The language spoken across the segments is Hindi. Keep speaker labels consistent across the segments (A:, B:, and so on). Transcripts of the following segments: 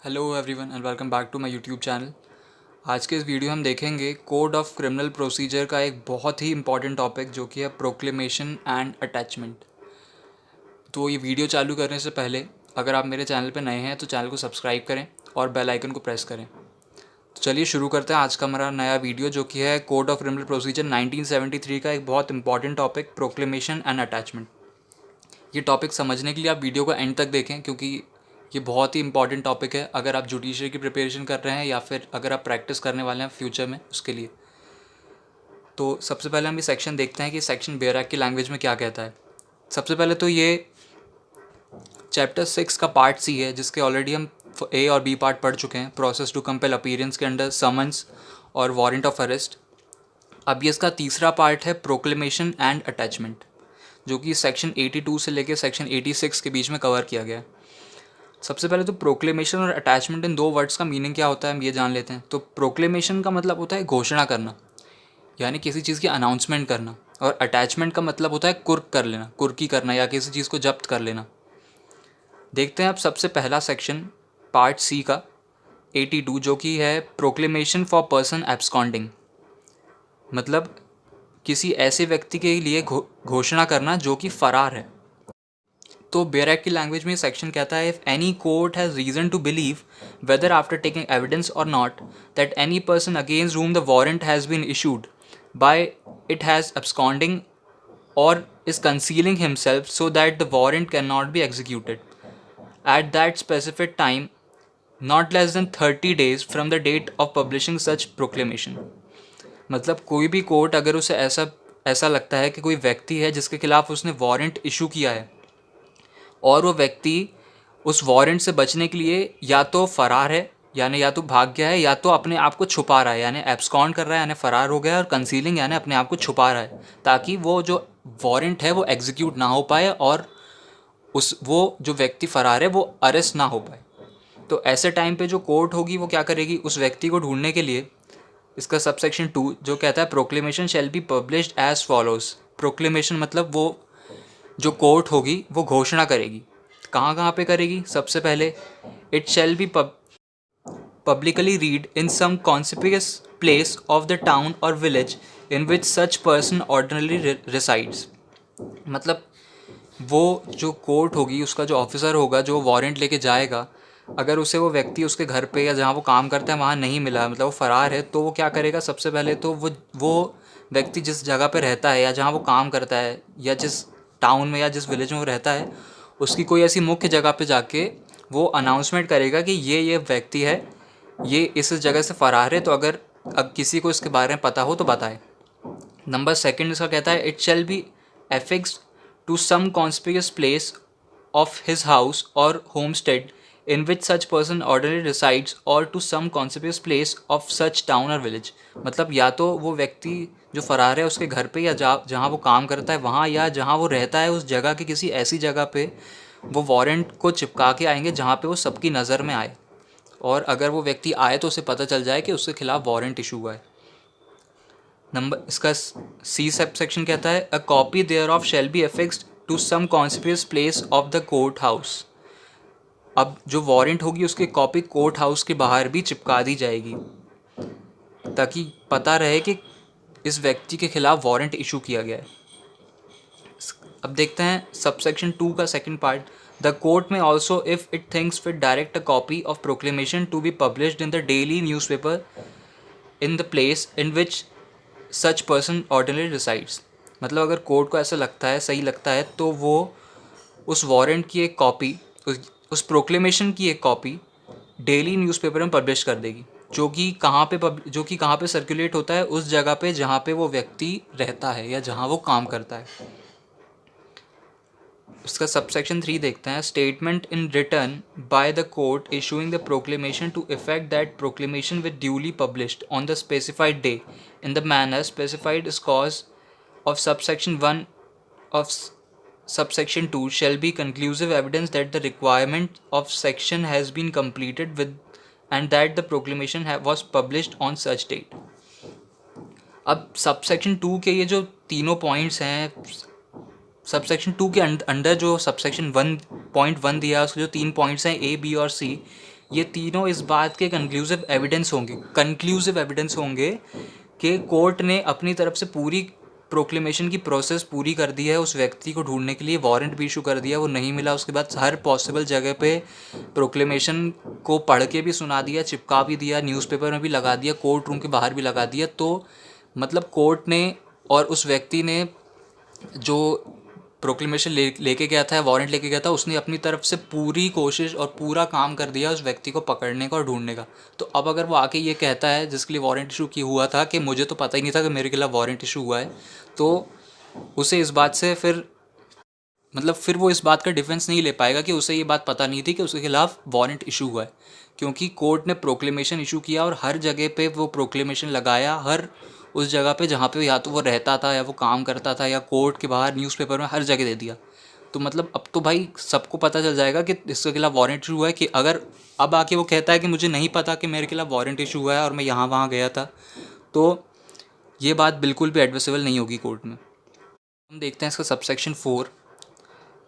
A: Hello everyone and welcome back to my YouTube channel. आज के इस वीडियो हम देखेंगे कोड ऑफ क्रिमिनल प्रोसीजर का एक बहुत ही इंपॉर्टेंट टॉपिक जो कि है प्रोक्लेमेशन एंड अटैचमेंट। तो ये वीडियो चालू करने से पहले अगर आप मेरे चैनल पर नए हैं तो चैनल को सब्सक्राइब करें और बेल आइकन को प्रेस करें। तो चलिए शुरू करते हैं आज का हमारा नया वीडियो जो कि है कोड ऑफ क्रिमिनल प्रोसीजर 1973 का एक बहुत important topic proclamation and attachment. ये टॉपिक समझने के लिए आप वीडियो को एंड तक देखें क्योंकि ये बहुत ही इंपॉर्टेंट टॉपिक है अगर आप जुडिशरी की प्रिपरेशन कर रहे हैं या फिर अगर आप प्रैक्टिस करने वाले हैं फ्यूचर में उसके लिए। तो सबसे पहले हम ये सेक्शन देखते हैं कि सेक्शन बेयर एक्ट की लैंग्वेज में क्या कहता है। सबसे पहले तो ये चैप्टर 6 का पार्ट सी है जिसके ऑलरेडी हम ए और बी पार्ट पढ़ चुके हैं। प्रोसेस टू कंपेल अपीयरेंस के अंडर समन्स और वारंट ऑफ अरेस्ट। अब ये इसका तीसरा पार्ट है प्रोक्लेमेशन एंड अटैचमेंट जो कि सेक्शन 82 से लेकर सेक्शन 86 के बीच में कवर किया गया है। सबसे पहले तो प्रोक्लेमेशन और अटैचमेंट इन दो वर्ड्स का मीनिंग क्या होता है हम ये जान लेते हैं। तो प्रोक्लेमेशन का मतलब होता है घोषणा करना, यानी किसी चीज़ की अनाउंसमेंट करना, और अटैचमेंट का मतलब होता है कुर्क कर लेना, कुर्की करना या किसी चीज़ को जब्त कर लेना। देखते हैं अब सबसे पहला सेक्शन पार्ट सी का 82 जो कि है प्रोक्लेमेशन फॉर पर्सन एब्सकॉन्डिंग, मतलब किसी ऐसे व्यक्ति के लिए घोषणा करना जो कि फरार है। तो बेयर एक्ट की लैंग्वेज में सेक्शन कहता है if any court has reason to believe whether after taking evidence और not that any person against whom the warrant has been issued by it has absconding or is concealing himself so that the warrant cannot be executed at that specific time not less than 30 days from the date of publishing such proclamation। मतलब कोई भी कोर्ट अगर उसे ऐसा लगता है कि कोई व्यक्ति है जिसके खिलाफ उसने वारंट इशू किया है और वो व्यक्ति उस वारंट से बचने के लिए या तो फ़रार है यानी या तो भाग गया है या तो अपने आप को छुपा रहा है यानी एब्सकॉन्ड कर रहा है यानी फ़रार हो गया है, और कंसीलिंग यानी अपने आप को छुपा रहा है ताकि वो जो वारंट है वो एग्जीक्यूट ना हो पाए और वो जो व्यक्ति फ़रार है वो अरेस्ट ना हो पाए। तो ऐसे टाइम पे जो कोर्ट होगी वो क्या करेगी, उस व्यक्ति को ढूंढने के लिए इसका सबसेक्शन 2 जो कहता है proclamation shall be published as follows. Proclamation मतलब वो जो कोर्ट होगी वो घोषणा करेगी। कहाँ कहाँ पे करेगी, सबसे पहले it shall be publicly read in some conspicuous place of the town और village in which such person ordinarily resides. मतलब वो जो कोर्ट होगी उसका जो ऑफिसर होगा जो वारंट लेके जाएगा, अगर उसे वो व्यक्ति उसके घर पे या जहाँ वो काम करता है वहाँ नहीं मिला, मतलब वो फ़रार है, तो वो क्या करेगा, सबसे पहले तो वो व्यक्ति जिस जगह पे रहता है या जहाँ वो काम करता है या जिस टाउन में या जिस विलेज में वो रहता है उसकी कोई ऐसी मुख्य जगह पे जाके वो अनाउंसमेंट करेगा कि ये व्यक्ति है, ये इस जगह से फ़रार है, तो अगर अब किसी को इसके बारे में पता हो तो बताए। नंबर सेकंड इसका कहता है it shall be affixed to some conspicuous place of his house और homestead in which such person ordinarily resides or to some conspicuous place of such town or village। मतलब या तो वो व्यक्ति जो फ़रार है उसके घर पे या जहाँ वो काम करता है वहाँ या जहाँ वो रहता है उस जगह की किसी ऐसी जगह पे वो वारंट को चिपका के आएंगे जहाँ पे वो सबकी नज़र में आए, और अगर वो व्यक्ति आए तो उसे पता चल जाए कि उसके खिलाफ वारंट इशू हुआ है। नंबर इसका सी सब सेक्शन कहता है a copy thereof shall be affixed to some conspicuous place of the court house. अब जो वारंट होगी उसकी कॉपी कोर्ट हाउस के बाहर भी चिपका दी जाएगी ताकि पता रहे कि इस व्यक्ति के खिलाफ वारंट इशू किया गया है। अब देखते हैं सबसेक्शन 2 का सेकंड पार्ट। द कोर्ट में also if it thinks fit direct a copy of proclamation to be published in the daily newspaper in the place in which such person ordinary resides. मतलब अगर कोर्ट को ऐसा लगता है, सही लगता है, तो वो उस वारंट की एक कॉपी, उस प्रोक्लेमेशन की एक कॉपी डेली न्यूज़पेपर में पब्लिश कर देगी जो कि कहाँ पे सर्कुलेट होता है, उस जगह पे जहाँ पे वो व्यक्ति रहता है या जहाँ वो काम करता है। उसका सबसेक्शन 3 देखते हैं statement in return by the court issuing the proclamation to effect that proclamation with duly published on the specified day in the manner specified is cause of subsection 1 of subsection 2 shall be conclusive evidence that the requirement of section has been completed with and that the proclamation was published on such date। अब सबसेक्शन 2 के ये जो तीनों पॉइंट्स हैं, सबसेक्शन 2 के अंडर जो सबसेक्शन 1.1 दिया है उसके जो 3 पॉइंट्स हैं A, B और C, ये तीनों इस बात के कंक्लूसिव एविडेंस होंगे कि कोर्ट ने अपनी तरफ से पूरी प्रोक्लेमेशन की प्रोसेस पूरी कर दी है, उस व्यक्ति को ढूंढने के लिए वारंट भी इशू कर दिया, वो नहीं मिला, उसके बाद हर पॉसिबल जगह पे प्रोक्लेमेशन को पढ़ के भी सुना दिया, चिपका भी दिया, न्यूज़पेपर में भी लगा दिया, कोर्ट रूम के बाहर भी लगा दिया। तो मतलब कोर्ट ने और उस व्यक्ति ने जो प्रोक्लेमेशन लेके गया था, वारंट लेके गया था, उसने अपनी तरफ से पूरी कोशिश और पूरा काम कर दिया उस व्यक्ति को पकड़ने का और ढूंढने का। तो अब अगर वो आके ये कहता है जिसके लिए वारंट इशू किया हुआ था कि मुझे तो पता ही नहीं था कि मेरे खिलाफ वारंट इशू हुआ है, तो उसे इस बात से फिर वो इस बात का डिफेंस नहीं ले पाएगा कि उसे ये बात पता नहीं थी कि उसके खिलाफ वारंट इशू हुआ है, क्योंकि कोर्ट ने प्रोक्लेमेशन इशू किया और हर जगह पे वो प्रोक्लेमेशन लगाया, हर उस जगह पे जहाँ पे या तो वो रहता था या वो काम करता था या कोर्ट के बाहर न्यूज़पेपर में हर जगह दे दिया। तो मतलब अब तो भाई सबको पता चल जाएगा कि इसके खिलाफ वारंट इशू हुआ है। कि अगर अब आके वो कहता है कि मुझे नहीं पता कि मेरे खिलाफ वारंट इशू हुआ है और मैं यहाँ वहाँ गया था, तो ये बात बिल्कुल भी एडमिसिबल नहीं होगी कोर्ट में। हम देखते हैं इसका सबसेक्शन 4,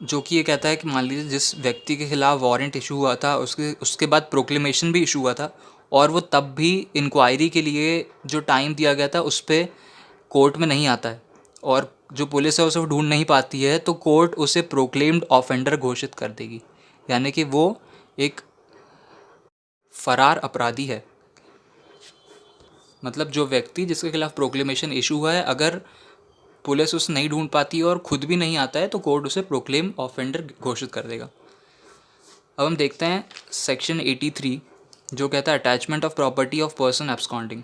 A: जो कि ये कहता है कि मान लीजिए जिस व्यक्ति के खिलाफ वारंट इशू हुआ था उसके उसके बाद प्रोक्लेमेशन भी इशू हुआ था और वो तब भी इंक्वायरी के लिए जो टाइम दिया गया था उस पर कोर्ट में नहीं आता है और जो पुलिस है उसे ढूंढ नहीं पाती है, तो कोर्ट उसे प्रोक्लेम्ड ऑफेंडर घोषित कर देगी, यानी कि वो एक फरार अपराधी है। मतलब जो व्यक्ति जिसके खिलाफ प्रोक्लेमेशन इशू हुआ है, अगर पुलिस उसे नहीं ढूंढ पाती और खुद भी नहीं आता है तो कोर्ट उसे प्रोक्लेम ऑफेंडर घोषित कर देगा। अब हम देखते हैं सेक्शन 83, जो कहता है attachment of property of person absconding.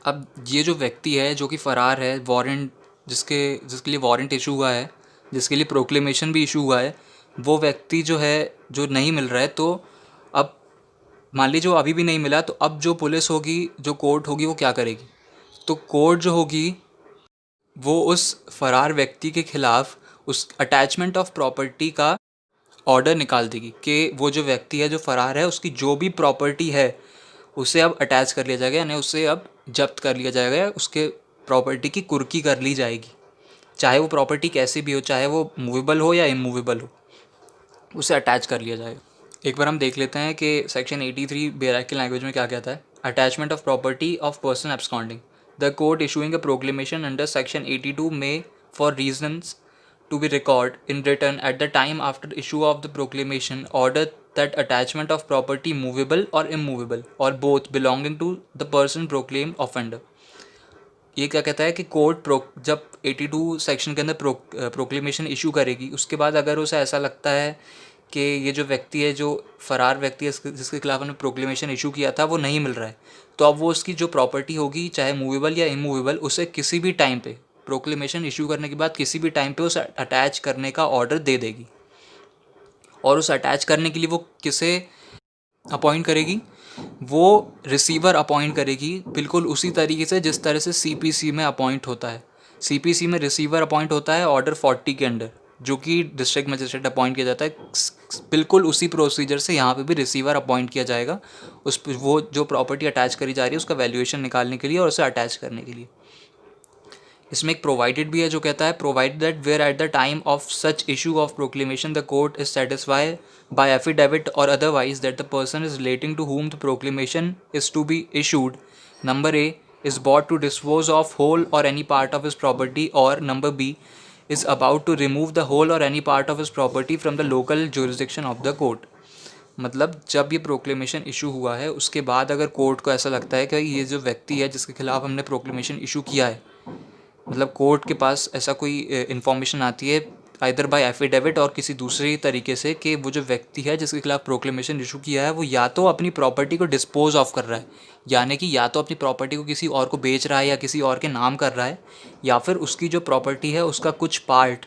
A: अब ये जो व्यक्ति है जो कि फ़रार है, वारंट जिसके लिए वारंट इशू हुआ है, जिसके लिए प्रोक्लेमेशन भी इशू हुआ है, वो व्यक्ति जो है जो नहीं मिल रहा है, तो अब मान लीजिए वो अभी भी नहीं मिला, तो अब जो पुलिस होगी, जो कोर्ट होगी, वो क्या करेगी? तो कोर्ट जो होगी वो उस फ़रार व्यक्ति के ख़िलाफ़ उस अटैचमेंट ऑफ प्रॉपर्टी का ऑर्डर निकाल देगी कि वो जो व्यक्ति है जो फ़रार है उसकी जो भी प्रॉपर्टी है उसे अब अटैच कर लिया जाएगा, यानी उसे अब जब्त कर लिया जाएगा, उसके प्रॉपर्टी की कुर्की कर ली जाएगी, चाहे वो प्रॉपर्टी कैसी भी हो, चाहे वो मूवेबल हो या इमूवेबल हो, उसे अटैच कर लिया जाएगा। एक बार हम देख लेते हैं कि सेक्शन 83 बेरा की लैंग्वेज में क्या कहता है। Attachment of property of person absconding. The court issuing a proclamation under section 82 में for reasons to be record in written at the time after issue of the proclamation order that attachment of property movable or immovable or both belonging to the person proclaimed offender। ये क्या कहता है कि कोर्ट जब 82 सेक्शन के अंदर प्रोक्लेमेशन इशू करेगी, उसके बाद अगर उसे ऐसा लगता है कि ये जो व्यक्ति है, जो फ़रार व्यक्ति है जिसके खिलाफ हमने प्रोक्लेमेशन इशू किया था, वो नहीं मिल रहा है, तो अब वो उसकी जो प्रॉपर्टी होगी, चाहे मूवेबल या इमूवेबल, उसे किसी भी टाइम पे प्रोक्लेमेशन इशू करने के बाद किसी भी टाइम पे उसे अटैच करने का ऑर्डर दे देगी। और उस अटैच करने के लिए वो किसे अपॉइंट करेगी? वो रिसीवर अपॉइंट करेगी, बिल्कुल उसी तरीके से जिस तरह से सीपीसी में अपॉइंट होता है। सीपीसी में रिसीवर अपॉइंट होता है ऑर्डर 40 के अंडर, जो कि डिस्ट्रिक्ट मजिस्ट्रेट अपॉइंट किया जाता है। बिल्कुल उसी प्रोसीजर से यहाँ पे भी रिसीवर अपॉइंट किया जाएगा वो जो प्रॉपर्टी अटैच करी जा रही है उसका वैल्यूएशन निकालने के लिए और उसे अटैच करने के लिए। इसमें एक प्रोवाइडेड भी है जो कहता है provide that where at the time of such issue of proclamation the court is satisfy by affidavit और otherwise that the person is relating to whom the proclamation is to be issued, number A, is about to dispose of whole और any part of his property, और number B, is about to remove the whole or any part of his property from the local jurisdiction of the court। मतलब जब ये प्रोक्लेमेशन इशू हुआ है उसके बाद अगर कोर्ट को ऐसा लगता है कि ये जो व्यक्ति है जिसके खिलाफ हमने प्रोक्लेमेशन इशू किया है, मतलब कोर्ट के पास ऐसा कोई इन्फॉर्मेशन आती है आइदर बाय एफिडेविट और किसी दूसरे तरीके से कि वो जो व्यक्ति है जिसके खिलाफ प्रोक्लेमेशन इशू किया है वो या तो अपनी प्रॉपर्टी को डिस्पोज ऑफ कर रहा है, यानी कि या तो अपनी प्रॉपर्टी को किसी और को बेच रहा है या किसी और के नाम कर रहा है, या फिर उसकी जो प्रॉपर्टी है उसका कुछ पार्ट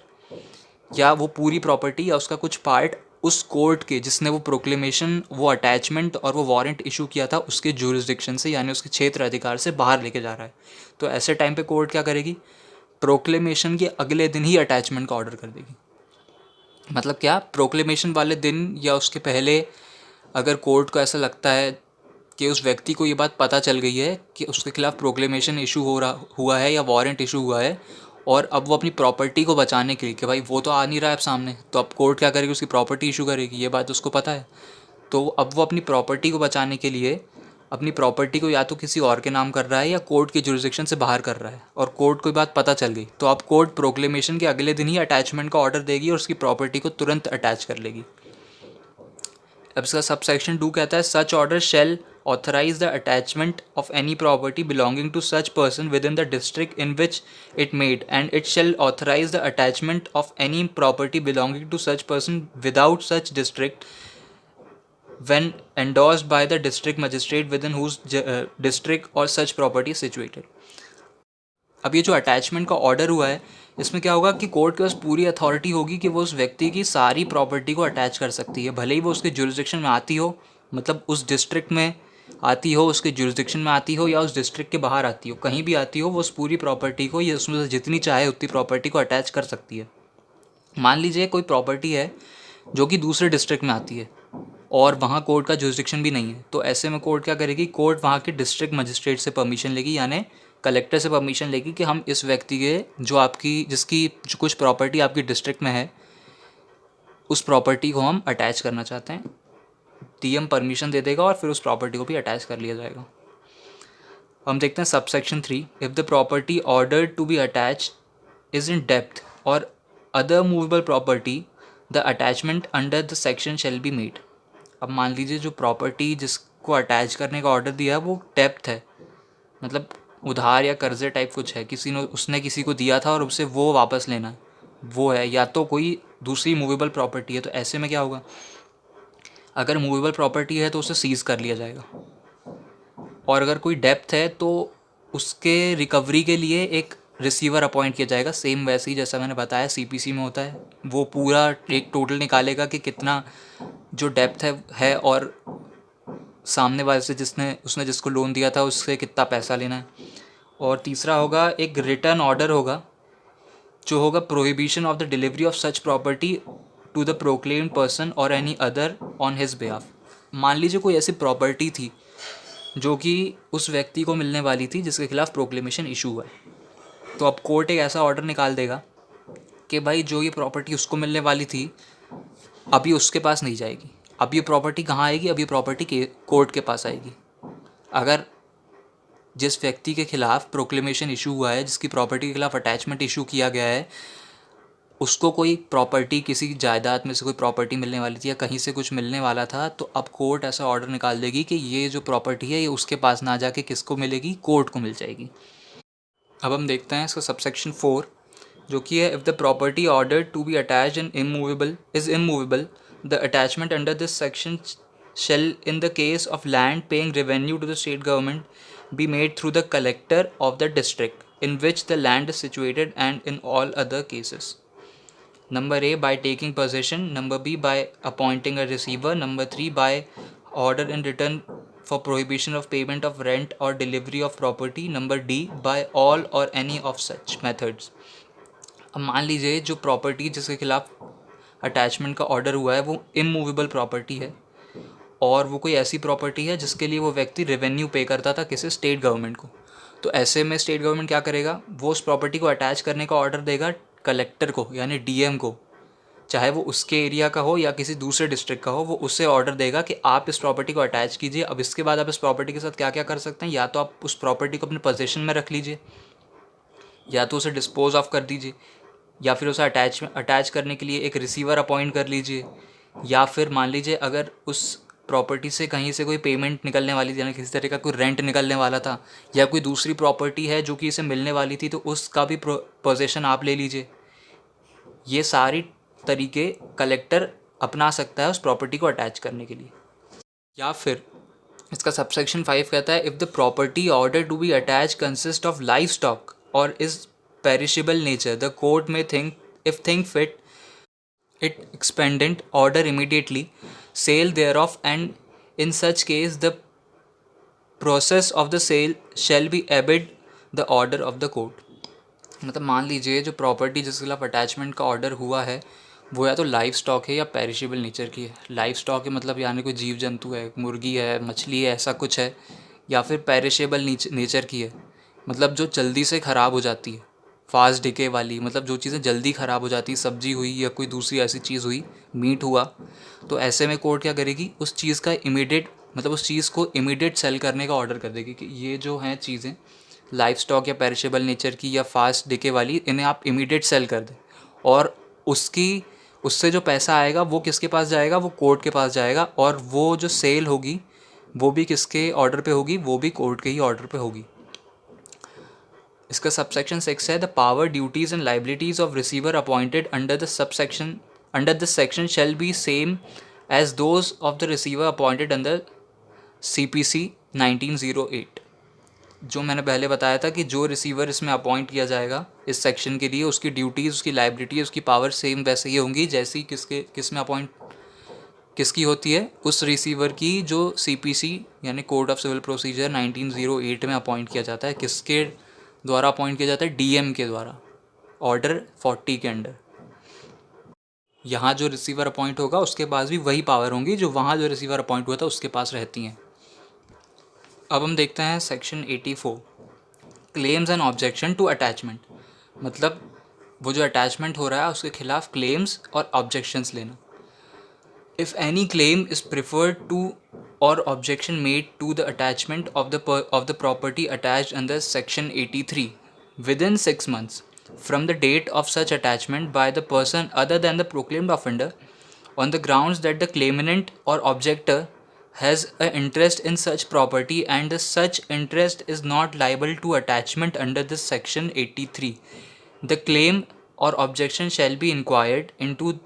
A: या वो पूरी प्रॉपर्टी या उसका कुछ पार्ट उस कोर्ट के जिसने वो प्रोक्लेमेशन, वो अटैचमेंट और वो वारंट इशू किया था उसके जुरिस्डिक्शन से, यानी उसके क्षेत्र अधिकार से बाहर लेके जा रहा है। तो ऐसे टाइम पे कोर्ट क्या करेगी? प्रोक्लेमेशन के अगले दिन ही अटैचमेंट का ऑर्डर कर देगी। मतलब क्या? प्रोक्लेमेशन वाले दिन या उसके पहले अगर कोर्ट को ऐसा लगता है कि उस व्यक्ति को ये बात पता चल गई है कि उसके खिलाफ प्रोक्लेमेशन इशू हुआ है या वारंट इशू हुआ है, और अब वो अपनी प्रॉपर्टी को बचाने के लिए कि भाई वो तो आ नहीं रहा है अब सामने, तो अब कोर्ट क्या करेगी? उसकी प्रॉपर्टी इशू करेगी, ये बात उसको पता है। तो अब वो अपनी प्रॉपर्टी को बचाने के लिए अपनी प्रॉपर्टी को या तो किसी और के नाम कर रहा है या कोर्ट के जुरिसडिक्शन से बाहर कर रहा है, और कोर्ट को बात पता चल गई तो अब कोर्ट प्रोक्लेमेशन के अगले दिन ही अटैचमेंट का ऑर्डर देगी और उसकी प्रॉपर्टी को तुरंत अटैच कर लेगी। अब इसका सब सेक्शन 2 कहता है such order shall authorize the attachment of any property belonging to such person within the district in which it made, and it shall authorize the attachment of any property belonging to such person without such district when endorsed by the district magistrate within whose district or such property is situated। अब ये जो अटैचमेंट का ऑर्डर हुआ है इसमें क्या होगा कि कोर्ट के पास पूरी अथॉरिटी होगी कि वो उस व्यक्ति की सारी प्रॉपर्टी को अटैच कर सकती है, भले ही वो उसके जुरिसडिक्शन में आती हो, मतलब उस डिस्ट्रिक्ट में आती हो, उसके जुरिसडिक्शन में आती हो, या उस डिस्ट्रिक्ट के बाहर आती हो, कहीं भी आती हो, वो उस पूरी प्रॉपर्टी को या उसमें से जितनी चाहे उतनी प्रॉपर्टी को अटैच कर सकती है। मान लीजिए कोई प्रॉपर्टी है जो कि दूसरे डिस्ट्रिक्ट में आती है और वहाँ कोर्ट का जुरिसडिक्शन भी नहीं है, तो ऐसे में कोर्ट क्या करेगी, कोर्ट वहाँ के डिस्ट्रिक्ट मजिस्ट्रेट से परमिशन लेगी, यानी कलेक्टर से परमिशन लेगी कि हम इस व्यक्ति के जिसकी कुछ प्रॉपर्टी आपकी डिस्ट्रिक्ट में है उस प्रॉपर्टी को हम अटैच करना चाहते हैं। डीएम परमिशन दे देगा और फिर उस प्रॉपर्टी को भी अटैच कर लिया जाएगा। हम देखते हैं subsection 3, if the property order to be attach is in डेप्थ और other movable property the attachment under the section shall be made. अब मान लीजिए जो प्रॉपर्टी जिसको अटैच करने का ऑर्डर दिया है वो डेप्थ है, मतलब उधार या कर्जे टाइप कुछ है, उसने किसी को दिया था और उससे वो वापस लेना है, वो है, या तो कोई दूसरी मूवेबल प्रॉपर्टी है। तो ऐसे में क्या होगा, अगर मूवेबल प्रॉपर्टी है तो उसे सीज़ कर लिया जाएगा, और अगर कोई डेप्थ है तो उसके रिकवरी के लिए एक रिसीवर अपॉइंट किया जाएगा, सेम वैसे ही जैसा मैंने बताया सीपीसी में होता है। वो पूरा एक टोटल निकालेगा कि कितना जो डेप्थ है और सामने वाले से उसने जिसको लोन दिया था उससे कितना पैसा लेना है। और तीसरा होगा एक रिटर्न ऑर्डर होगा जो होगा prohibition of the delivery of such property to the proclaimed person और any other on his behalf. मान लीजिए कोई ऐसी प्रॉपर्टी थी जो कि उस व्यक्ति को मिलने वाली थी जिसके खिलाफ प्रोक्लेमेशन इशू हुआ है, तो अब कोर्ट एक ऐसा ऑर्डर निकाल देगा कि भाई जो ये प्रॉपर्टी उसको मिलने वाली थी अभी उसके पास नहीं जाएगी, अब ये प्रॉपर्टी कहाँ आएगी, अब ये प्रॉपर्टी के कोर्ट के पास आएगी। अगर जिस व्यक्ति के खिलाफ प्रोक्लेमेशन इशू हुआ है, जिसकी प्रॉपर्टी के खिलाफ अटैचमेंट इशू किया गया है, उसको कोई प्रॉपर्टी, किसी जायदाद में से कोई प्रॉपर्टी मिलने वाली थी या कहीं से कुछ मिलने वाला था, तो अब कोर्ट ऐसा ऑर्डर निकाल देगी कि ये जो प्रॉपर्टी है ये उसके पास ना जाके किसको मिलेगी, कोर्ट को मिल जाएगी। अब हम देखते हैं इसका सबसेक्शन 4 जो कि है if the property order to be attached in immovable the attachment under this section shall in the case of land paying revenue to the state government be made through the collector of the district in which the land is situated and in all other cases. Number A, by taking possession. Number B, by appointing a receiver. Number 3, by order in return for prohibition of payment of rent or delivery of property. Number D, by all or any of such methods. अब मान लीजिए जो प्रॉपर्टी जिसके खिलाफ अटैचमेंट का ऑर्डर हुआ है वो इमूवेबल प्रॉपर्टी है और वो कोई ऐसी प्रॉपर्टी है जिसके लिए वो व्यक्ति रेवेन्यू पे करता था किसी स्टेट गवर्नमेंट को। तो ऐसे में स्टेट गवर्नमेंट क्या करेगा, वो उस प्रॉपर्टी को अटैच करने का ऑर्डर देगा कलेक्टर को यानी डीएम को, चाहे वो उसके एरिया का हो या किसी दूसरे डिस्ट्रिक्ट का हो, वो उससे ऑर्डर देगा कि आप इस प्रॉपर्टी को अटैच कीजिए। अब इसके बाद आप इस प्रॉपर्टी के साथ क्या क्या कर सकते हैं, या तो आप उस प्रॉपर्टी को अपने पोजीशन में रख लीजिए, या तो उसे डिस्पोज ऑफ कर दीजिए, या फिर उसे अटैच करने के लिए एक रिसीवर अपॉइंट कर लीजिए, या फिर मान लीजिए अगर उस प्रॉपर्टी से कहीं से कोई पेमेंट निकलने वाली थी, यानी किसी तरह का कोई रेंट निकलने वाला था, या कोई दूसरी प्रॉपर्टी है जो कि इसे मिलने वाली थी, तो उसका भी पोजीशन आप ले लीजिए। ये सारी तरीके कलेक्टर अपना सकता है उस प्रॉपर्टी को अटैच करने के लिए। या फिर इसका सबसेक्शन 5 कहता है if the property order to be attach consist of livestock और is perishable nature the court may think fit it expendent order immediately sale thereof, and in such case the process of the sale shall be abid the order of the court। मतलब मान लीजिए जो प्रॉपर्टी जिसके खिलाफ अटैचमेंट का ऑर्डर हुआ है वो या तो लाइफ स्टॉक है या पेरिशेबल नेचर की है। लाइफ स्टॉक है मतलब यानी कोई जीव जंतु है, मुर्गी है, मछली है, ऐसा कुछ है, या फिर पेरिशेबल नेचर की है मतलब जो जल्दी से ख़राब हो जाती है। फास्ट डिके वाली, मतलब जो चीज़ें जल्दी ख़राब हो जाती, सब्जी हुई या कोई दूसरी ऐसी चीज़ हुई, मीट हुआ, तो ऐसे में कोर्ट क्या करेगी, उस चीज़ का इमीडिएट, मतलब उस चीज़ को इमीडिएट सेल करने का ऑर्डर कर देगी कि ये जो हैं चीज़ें लाइफ स्टॉक या पेरिशेबल नेचर की या फास्ट डिके वाली, इन्हें आप इमीडिएट सेल कर दें। और उसकी उससे जो पैसा आएगा वो किसके पास जाएगा, वो कोर्ट के पास जाएगा, और वो जो सेल होगी वो भी किसके ऑर्डर पे होगी, वो भी कोर्ट के ही ऑर्डर पे होगी। इसका सबसेक्शन 6 है, the power, duties and liabilities of receiver appointed under this section shall be same as those of the receiver appointed under CPC 1908। जो मैंने पहले बताया था कि जो रिसीवर इसमें अपॉइंट किया जाएगा इस सेक्शन के लिए, उसकी ड्यूटीज़, उसकी लाइबिलिटी, उसकी पावर सेम वैसे ही होंगी जैसी किस में अपॉइंट किसकी होती है, उस रिसीवर की जो CPC यानी कोड ऑफ सिविल प्रोसीजर 1908 में अपॉइंट किया जाता है। किसके द्वारा अपॉइंट किया जाता है, DM के द्वारा, ऑर्डर 40 के अंडर। यहाँ जो रिसीवर अपॉइंट होगा उसके पास भी वही पावर होंगी जो वहाँ जो रिसीवर अपॉइंट हुआ था उसके पास रहती हैं। अब हम देखते हैं section 84, claims and objection to attachment. मतलब वो जो अटैचमेंट हो रहा है उसके खिलाफ क्लेम्स और ऑब्जेक्शंस लेना। If any claim is preferred to or objection made to the attachment of the property attached under section 83 within 6 months from the date of such attachment by the person other than the proclaimed offender on the grounds that the claimant or objector has an interest in such property and the such interest is not liable to attachment under this section 83, the claim or objection shall be inquired into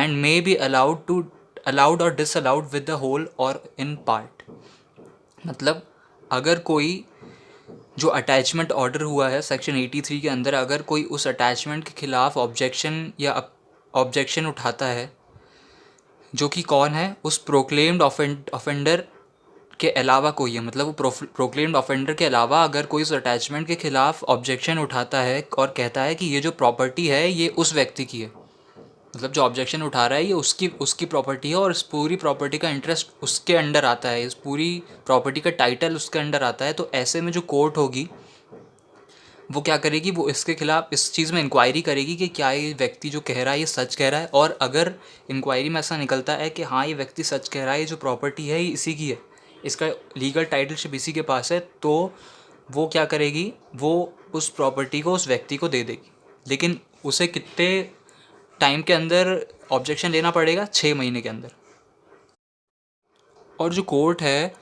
A: and may be allowed or disallowed with the whole or in part। मतलब अगर कोई जो अटैचमेंट ऑर्डर हुआ है सेक्शन 83 के अंदर, अगर कोई उस अटैचमेंट के खिलाफ ऑब्जेक्शन या ऑब्जेक्शन उठाता है, जो कि कौन है, उस प्रोक्लेम्ड ऑफेंडर के अलावा कोई है, मतलब वो प्रोक्लेम्ड ऑफेंडर के अलावा अगर कोई उस अटैचमेंट के खिलाफ ऑब्जेक्शन उठाता है और कहता है कि ये जो प्रॉपर्टी है ये उस व्यक्ति की है, मतलब जो ऑब्जेक्शन उठा रहा है ये उसकी प्रॉपर्टी है और इस पूरी प्रॉपर्टी का इंटरेस्ट उसके अंडर आता है, इस पूरी प्रॉपर्टी का टाइटल उसके अंडर आता है, तो ऐसे में जो कोर्ट होगी वो क्या करेगी, वो इसके खिलाफ इस चीज़ में इंक्वायरी करेगी कि क्या ये व्यक्ति जो कह रहा है ये सच कह रहा है। और अगर इंक्वायरी में ऐसा निकलता है कि हाँ ये व्यक्ति सच कह रहा है, ये जो प्रॉपर्टी है ये इसी की है, इसका लीगल टाइटलशिप इसी के पास है, तो वो क्या करेगी, वो उस प्रॉपर्टी को उस व्यक्ति को दे देगी। लेकिन उसे कितने टाइम के अंदर ऑब्जेक्शन लेना पड़ेगा, 6 महीने के अंदर। और जो कोर्ट है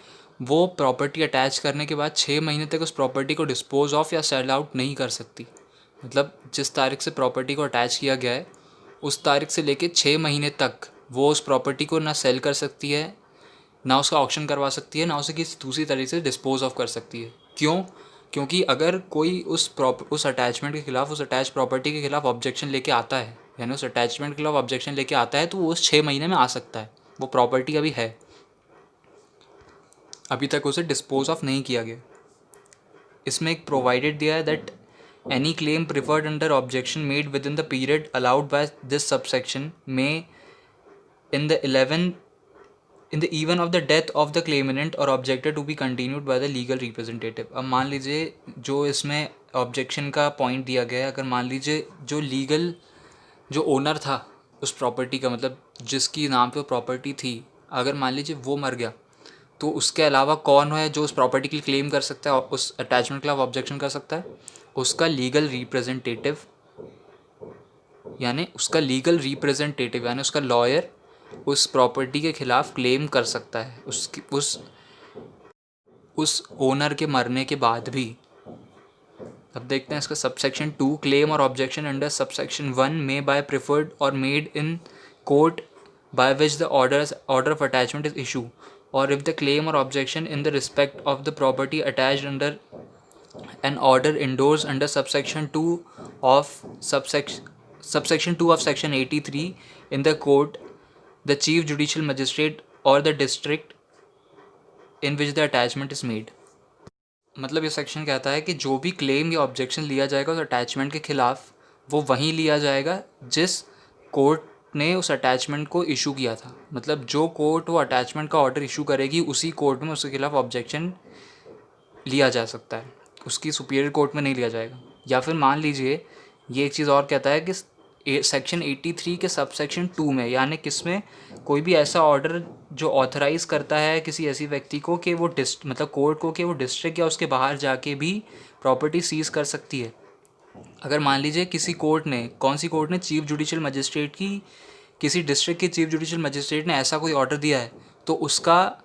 A: वो प्रॉपर्टी अटैच करने के बाद 6 महीने तक उस प्रॉपर्टी को डिस्पोज ऑफ या सेल आउट नहीं कर सकती। मतलब जिस तारीख से प्रॉपर्टी को अटैच किया गया है उस तारीख से लेके 6 महीने तक वो उस प्रॉपर्टी को ना सेल कर सकती है, ना उसका ऑक्शन करवा सकती है, ना उसे किसी दूसरी तरीके से डिस्पोज ऑफ कर सकती है। क्यों? क्योंकि अगर कोई उस अटैचमेंट के खिलाफ, उस अटैच प्रॉपर्टी के खिलाफ ऑब्जेक्शन लेके आता है, यानी उस अटैचमेंट के खिलाफ ऑब्जेक्शन लेके आता है, तो वो उस 6 महीने में आ सकता है। वो प्रॉपर्टी अभी है, अभी तक उसे डिस्पोज ऑफ नहीं किया गया। इसमें एक प्रोवाइडेड दिया है that any claim preferred under objection made with in the period allowed by this subsection may in the event of the death of the claimant और objector to be continued by the legal representative. अब मान लीजिए जो इसमें ऑब्जेक्शन का पॉइंट दिया गया है, अगर मान लीजिए जो ओनर था उस प्रॉपर्टी का, मतलब जिसकी नाम पे प्रॉपर्टी थी, अगर मान लीजिए वो मर गया, तो उसके अलावा कौन है जो उस प्रॉपर्टी के लिए क्लेम कर सकता है और उस अटैचमेंट के खिलाफ ऑब्जेक्शन कर सकता है? उसका लीगल रिप्रेजेंटेटिव, यानी उसका लॉयर उस प्रॉपर्टी के खिलाफ क्लेम कर सकता है उस ओनर के मरने के बाद भी। अब देखते हैं इसका सबसेक्शन 2, क्लेम और ऑब्जेक्शन अंडर सबसेक्शन 1 में बाय प्रिफर्ड और made in court by which the order of attachment is issue, or if the claim or objection in the respect of the property attached under an order endorsed under subsection 2 of subsection 2 of section 83 in the court, the chief judicial magistrate or the district in which the attachment is made। मतलब ये सेक्शन कहता है कि जो भी क्लेम या ऑब्जेक्शन लिया जाएगा उस अटैचमेंट के खिलाफ वो वहीं लिया जाएगा जिस कोर्ट ने उस अटैचमेंट को इशू किया था। मतलब जो कोर्ट वो अटैचमेंट का ऑर्डर इशू करेगी उसी कोर्ट में उसके खिलाफ ऑब्जेक्शन लिया जा सकता है। उसकी सुपीरियर कोर्ट में नहीं लिया जाएगा। या फिर मान लीजिए ये एक चीज़ और कहता है कि सेक्शन 83 के सब सेक्शन 2 में, यानी किसमें, कोई भी ऐसा ऑर्डर जो ऑथराइज़ करता है किसी ऐसी व्यक्ति को कि वो मतलब कोर्ट को कि वो डिस्ट्रिक्ट या उसके बाहर जाके भी प्रॉपर्टी सीज़ कर सकती है। अगर मान लीजिए किसी कोर्ट ने, कौन सी कोर्ट ने, चीफ जुडिशियल मजिस्ट्रेट की, किसी डिस्ट्रिक्ट के चीफ जुडिशियल मजिस्ट्रेट ने ऐसा कोई ऑर्डर दिया है, तो उसका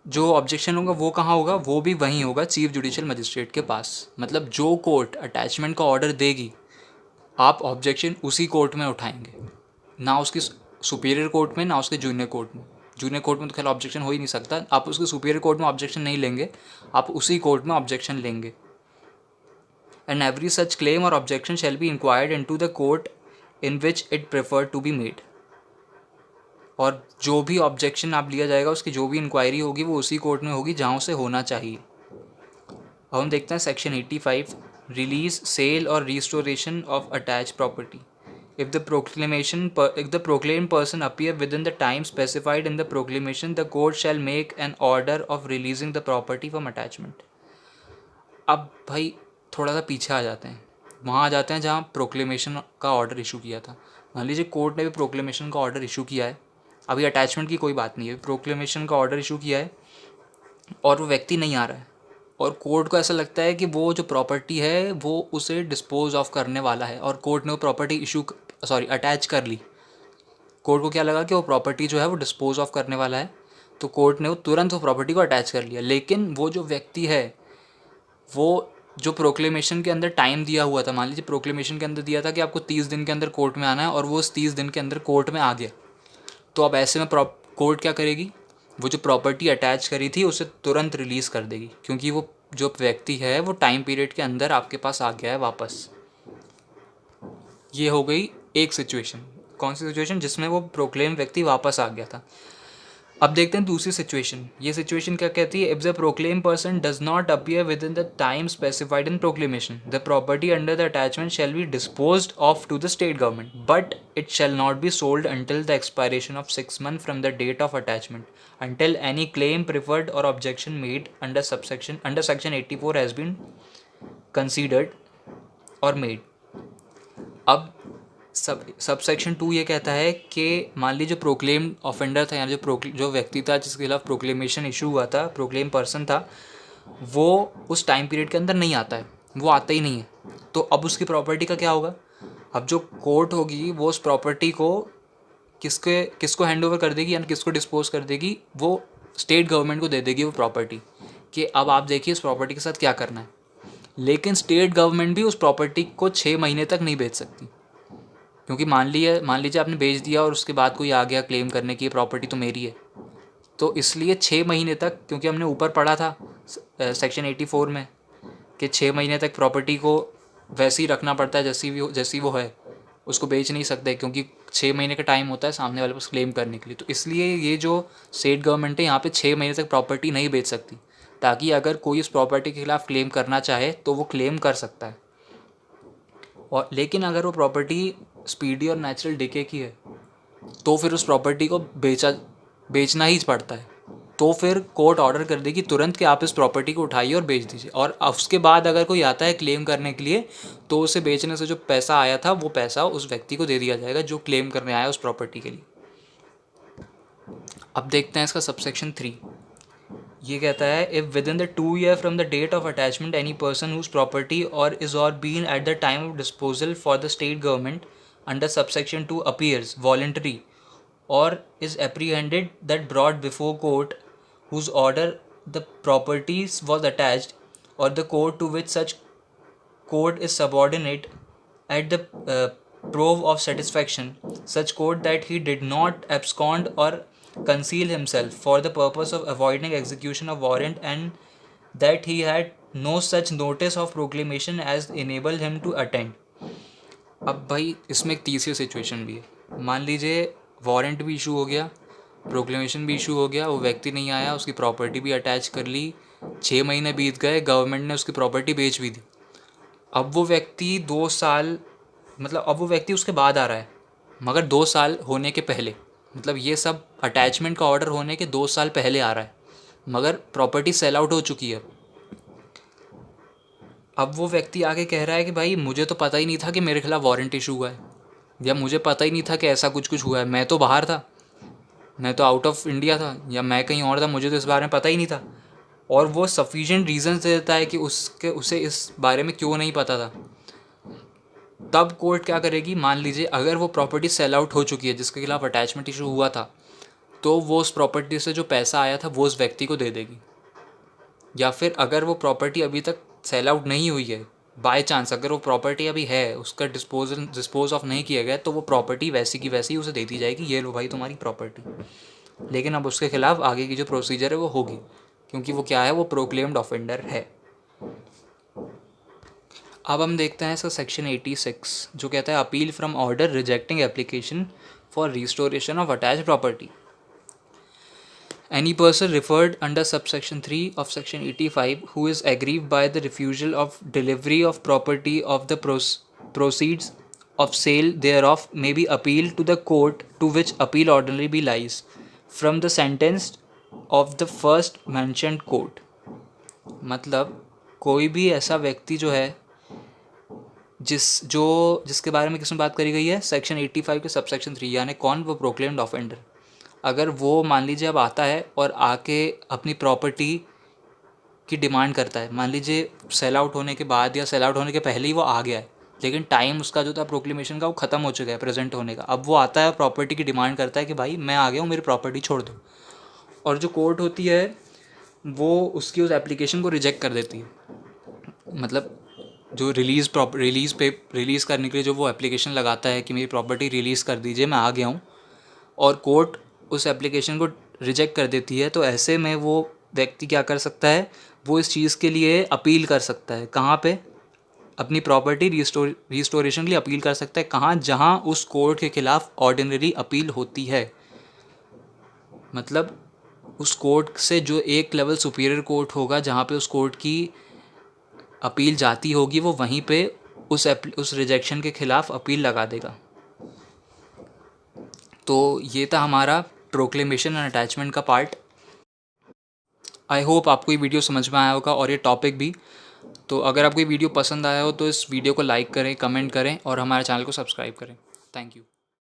A: जो ऑब्जेक्शन होगा वो कहाँ होगा, वो भी वहीं होगा, चीफ जुडिशियल मजिस्ट्रेट के पास। मतलब जो कोर्ट अटैचमेंट का ऑर्डर देगी, आप ऑब्जेक्शन उसी कोर्ट में उठाएंगे, ना उसकी सुपीरियर कोर्ट में, ना उसके जूनियर कोर्ट में। जूनियर कोर्ट में तो खैर ऑब्जेक्शन हो ही नहीं सकता, आप उसके सुपीरियर कोर्ट में ऑब्जेक्शन नहीं लेंगे, आप उसी कोर्ट में ऑब्जेक्शन लेंगे। एंड एवरी सच क्लेम और objection shall be inquired into the court in which it prefer to be made. और जो भी ऑब्जेक्शन आप लिया जाएगा, उसकी जो भी इंक्वायरी होगी वो उसी कोर्ट में होगी जहाँ उसे होना चाहिए। अब हम देखते हैं सेक्शन 85, रिलीज, सेल और restoration of attach property. If the proclaimed person appear within the time specified in the proclamation, the court shall make an order of releasing the property from attachment. अब भाई थोड़ा सा पीछे आ जाते हैं, वहाँ आ जाते हैं जहाँ प्रोक्लेमेशन का ऑर्डर इशू किया था। मान लीजिए कोर्ट ने भी प्रोक्लेमेशन का ऑर्डर इशू किया है, अभी अटैचमेंट की कोई बात नहीं है, प्रोक्लेमेशन का ऑर्डर इशू किया है और वो व्यक्ति नहीं आ रहा है, और कोर्ट को ऐसा लगता है कि वो जो प्रॉपर्टी है वो उसे डिस्पोज ऑफ करने वाला है, और कोर्ट ने वो प्रॉपर्टी अटैच कर ली। कोर्ट को क्या लगा कि वो प्रॉपर्टी जो है वो डिस्पोज ऑफ करने वाला है, तो कोर्ट ने वो तुरंत वो प्रॉपर्टी को अटैच कर लिया। लेकिन वो जो व्यक्ति है, वो जो प्रोक्लेमेशन के अंदर टाइम दिया हुआ था, मान लीजिए प्रोक्लेमेशन के अंदर दिया था कि आपको 30 दिन के अंदर कोर्ट में आना है, और वो उस 30 दिन के अंदर कोर्ट में आ गया, तो अब ऐसे में कोर्ट क्या करेगी, वो जो प्रॉपर्टी अटैच करी थी उसे तुरंत रिलीज़ कर देगी, क्योंकि वो जो व्यक्ति है वो टाइम पीरियड के अंदर आपके पास आ गया है वापस। ये हो गई एक सिचुएशन। कौन सी सिचुएशन? जिसमें वो प्रोक्लेम व्यक्ति वापस आ गया था। अब देखते हैं दूसरी सिचुएशन। ये सिचुएशन क्या कहती है? If the proclaim person does not appear with in the time specified in proclamation, the property under the attachment shall be disposed of to the state government, but it shall not be sold until the expiration of 6 months from the date of attachment, until any claim preferred or objection made under section 84 has been considered or made. अब सबसेक्शन 2 ये कहता है कि मान लीजिए प्रोक्लेम्ड ऑफेंडर था, यानी जो व्यक्ति था जिसके खिलाफ प्रोक्लेमेशन इशू हुआ था, प्रोक्लेम पर्सन था, वो उस टाइम पीरियड के अंदर नहीं आता है, वो आता ही नहीं है, तो अब उसकी प्रॉपर्टी का क्या होगा? अब जो कोर्ट होगी वो उस प्रॉपर्टी को किसको हैंड ओवर कर देगी, यानी किसको डिस्पोज कर देगी? वो स्टेट गवर्नमेंट को दे देगी वो प्रॉपर्टी, कि अब आप देखिए इस प्रॉपर्टी के साथ क्या करना है। लेकिन स्टेट गवर्नमेंट भी उस प्रॉपर्टी को 6 महीने तक नहीं बेच सकती, क्योंकि मान लीजिए आपने बेच दिया और उसके बाद कोई आ गया क्लेम करने की प्रॉपर्टी तो मेरी है, तो इसलिए 6 महीने तक, क्योंकि हमने ऊपर पढ़ा था सेक्शन 84 में कि 6 महीने तक प्रॉपर्टी को वैसे ही रखना पड़ता है जैसी वो है, उसको बेच नहीं सकते, क्योंकि 6 महीने का टाइम होता है सामने वाले पास क्लेम करने के लिए। तो इसलिए ये जो स्टेट गवर्नमेंट है यहाँ पे 6 महीने तक प्रॉपर्टी नहीं बेच सकती, ताकि अगर कोई उस प्रॉपर्टी के खिलाफ क्लेम करना चाहे तो वो क्लेम कर सकता है। और लेकिन अगर वो प्रॉपर्टी स्पीडी और नेचुरल डिके की है, तो फिर उस प्रॉपर्टी को बेचना ही पड़ता है। तो फिर कोर्ट ऑर्डर कर देगी तुरंत कि आप इस प्रॉपर्टी को उठाइए और बेच दीजिए, और उसके बाद अगर कोई आता है क्लेम करने के लिए, तो उसे बेचने से जो पैसा आया था वो पैसा उस व्यक्ति को दे दिया जाएगा जो क्लेम करने आया उस प्रॉपर्टी के लिए। अब देखते हैं इसका सबसेक्शन 3। ये कहता है, if with in the 2 year from the date of attachment any person whose property or is or been at the time of disposal for the state government under subsection 2 appears voluntary or is apprehended that brought before court whose order the properties was attached, or the court to which such court is subordinate at the proof of satisfaction, such court that he did not abscond or conceal himself for the purpose of avoiding execution of warrant, and that he had no such notice of proclamation as enabled him to attend. अब भाई इसमें एक तीसरी सिचुएशन भी है। मान लीजिए वारंट भी इशू हो गया, प्रोक्लेमेशन भी इशू हो गया, वो व्यक्ति नहीं आया, उसकी प्रॉपर्टी भी अटैच कर ली, 6 महीने बीत गए, गवर्नमेंट ने उसकी प्रॉपर्टी बेच भी दी। अब वो व्यक्ति 2 साल, मतलब अब वो व्यक्ति उसके बाद आ रहा है, मगर 2 साल होने के पहले, मतलब ये सब अटैचमेंट का ऑर्डर होने के 2 साल पहले आ रहा है, मगर प्रॉपर्टी सेल आउट हो चुकी है। अब वो व्यक्ति आके कह रहा है कि भाई मुझे तो पता ही नहीं था कि मेरे खिलाफ वारंट इशू हुआ है, या मुझे पता ही नहीं था कि ऐसा कुछ कुछ हुआ है, मैं तो बाहर था, मैं तो आउट ऑफ इंडिया था, या मैं कहीं और था, मुझे तो इस बारे में पता ही नहीं था। और वो सफिशिएंट रीज़न दे देता है कि उसे इस बारे में क्यों नहीं पता था। तब कोर्ट क्या करेगी, मान लीजिए अगर वो प्रॉपर्टी सेल आउट हो चुकी है जिसके खिलाफ अटैचमेंट इशू हुआ था, तो वो उस प्रॉपर्टी से जो पैसा आया था वो उस व्यक्ति को दे देगी। या फिर अगर वो प्रॉपर्टी अभी तक सेल आउट नहीं हुई है, बाय चांस अगर वो प्रॉपर्टी अभी है, उसका डिस्पोज ऑफ नहीं किया गया, तो वो प्रॉपर्टी वैसी की वैसी उसे दे दी जाएगी, ये लो भाई तुम्हारी प्रॉपर्टी। लेकिन अब उसके खिलाफ आगे की जो प्रोसीजर है वो होगी, क्योंकि वो क्या है, वो प्रोक्लेम्ड ऑफेंडर है। अब हम देखते हैं इसका सेक्शन 86 जो कहता है appeal from order rejecting application for restoration of attach property. Any person referred under subsection 3 of section 85 who is aggrieved by the refusal of delivery of property of the proceeds of sale thereof may be appealed to the court to which appeal ordinarily lies from the sentenced of the first mentioned court। मतलब कोई भी ऐसा व्यक्ति जो है जिसके बारे में किसमें बात करी गई है, सेक्शन 85 के सबसेक्शन 3, यानी कौन, वो प्रोक्लेम्ड ऑफेंडर। अगर वो मान लीजिए अब आता है और आके अपनी प्रॉपर्टी की डिमांड करता है, मान लीजिए सेल आउट होने के बाद या सेल आउट होने के पहले ही वो आ गया है, लेकिन टाइम उसका जो था प्रोक्लेमेशन का वो ख़त्म हो चुका है प्रेजेंट होने का, अब वो आता है प्रॉपर्टी की डिमांड करता है कि भाई मैं आ गया हूँ, मेरी प्रॉपर्टी छोड़ दो। और जो कोर्ट होती है वो उसकी उस एप्लीकेशन को रिजेक्ट कर देती है। मतलब जो रिलीज़ करने के लिए जो वो एप्लीकेशन लगाता है कि मेरी प्रॉपर्टी रिलीज़ कर दीजिए, मैं आ गया हूँ, और कोर्ट उस एप्लीकेशन को रिजेक्ट कर देती है, तो ऐसे में वो व्यक्ति क्या कर सकता है, वो इस चीज़ के लिए अपील कर सकता है। कहाँ पे? अपनी प्रॉपर्टी रिस्टोरेशन के लिए अपील कर सकता है। कहाँ? जहाँ उस कोर्ट के खिलाफ ऑर्डिनरी अपील होती है। मतलब उस कोर्ट से जो एक लेवल सुपीरियर कोर्ट होगा जहाँ पे उस कोर्ट की अपील जाती होगी, वो वहीं पे उस रिजेक्शन के खिलाफ अपील लगा देगा। तो ये था हमारा प्रोक्लेमेशन एंड अटैचमेंट का पार्ट। आई होप आपको ये वीडियो समझ में आया होगा और ये टॉपिक भी। तो अगर आपको ये वीडियो पसंद आया हो तो इस वीडियो को लाइक करें, कमेंट करें और हमारे चैनल को सब्सक्राइब करें। Thank you.